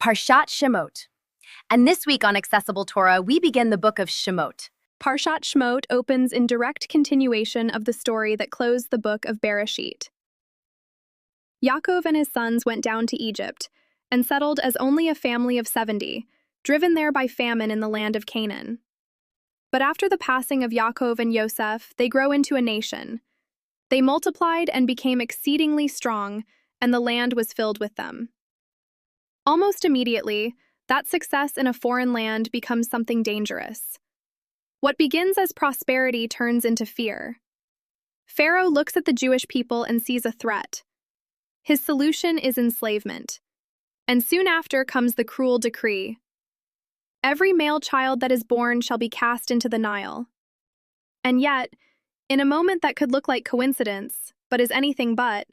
Parshat Shemot. And this week on Accessible Torah, we begin the book of Shemot. Parshat Shemot opens in direct continuation of the story that closed the book of Bereshit. Yaakov and his sons went down to Egypt and settled as only a family of 70, driven there by famine in the land of Canaan. But after the passing of Yaakov and Yosef, they grow into a nation. They multiplied and became exceedingly strong, and the land was filled with them. Almost immediately, that success in a foreign land becomes something dangerous. What begins as prosperity turns into fear. Pharaoh looks at the Jewish people and sees a threat. His solution is enslavement. And soon after comes the cruel decree. Every male child that is born shall be cast into the Nile. And yet, in a moment that could look like coincidence, but is anything but,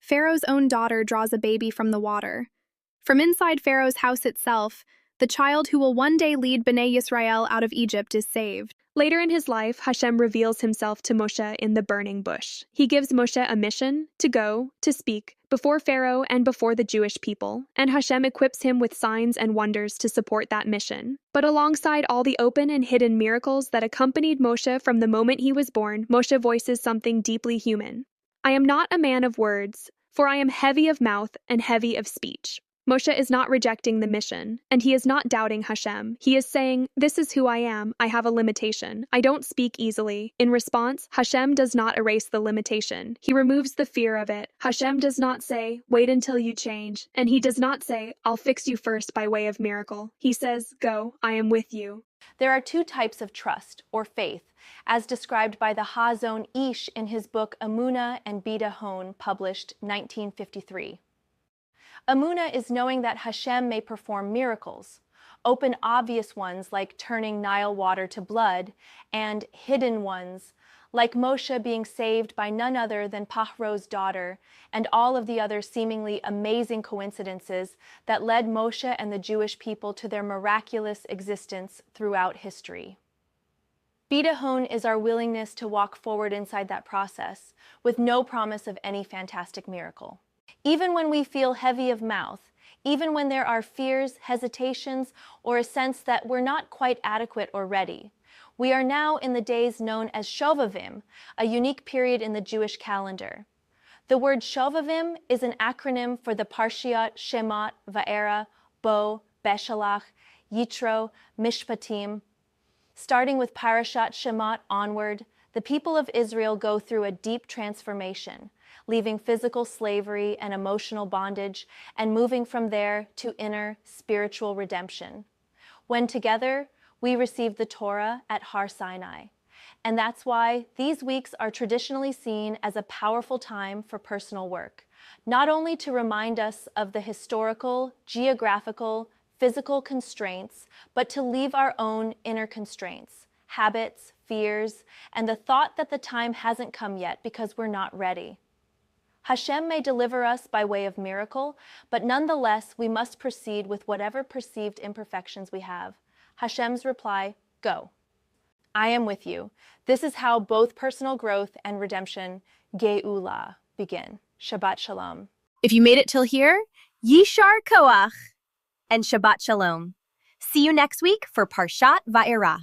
Pharaoh's own daughter draws a baby from the water. From inside Pharaoh's house itself, the child who will one day lead Bnei Yisrael out of Egypt is saved. Later in his life, Hashem reveals himself to Moshe in the burning bush. He gives Moshe a mission to go, to speak, before Pharaoh and before the Jewish people, and Hashem equips him with signs and wonders to support that mission. But alongside all the open and hidden miracles that accompanied Moshe from the moment he was born, Moshe voices something deeply human. I am not a man of words, for I am heavy of mouth and heavy of speech. Moshe is not rejecting the mission, and he is not doubting Hashem. He is saying, this is who I am, I have a limitation. I don't speak easily. In response, Hashem does not erase the limitation. He removes the fear of it. Hashem does not say, wait until you change. And he does not say, I'll fix you first by way of miracle. He says, go, I am with you. There are two types of trust, or faith, as described by the Hazon Ish in his book Emunah and Bidahon, published 1953. Emunah is knowing that Hashem may perform miracles, open obvious ones like turning Nile water to blood, and hidden ones like Moshe being saved by none other than Pharaoh's daughter, and all of the other seemingly amazing coincidences that led Moshe and the Jewish people to their miraculous existence throughout history. Bidahon is our willingness to walk forward inside that process, with no promise of any fantastic miracle. Even when we feel heavy of mouth, even when there are fears, hesitations, or a sense that we're not quite adequate or ready, we are now in the days known as Shovavim, a unique period in the Jewish calendar. The word Shovavim is an acronym for the Parshat Shemot, Va'era, Bo, Beshalach, Yitro, Mishpatim. Starting with Parshat Shemot onward, the people of Israel go through a deep transformation, leaving physical slavery and emotional bondage, and moving from there to inner spiritual redemption. When together, we receive the Torah at Har Sinai. And that's why these weeks are traditionally seen as a powerful time for personal work, not only to remind us of the historical, geographical, physical constraints, but to leave our own inner constraints, habits, fears, and the thought that the time hasn't come yet because we're not ready. Hashem may deliver us by way of miracle, but nonetheless we must proceed with whatever perceived imperfections we have. Hashem's reply, go. I am with you. This is how both personal growth and redemption, Geula, begin. Shabbat Shalom. If you made it till here, Yishar Koach and Shabbat Shalom. See you next week for Parshat Va'era.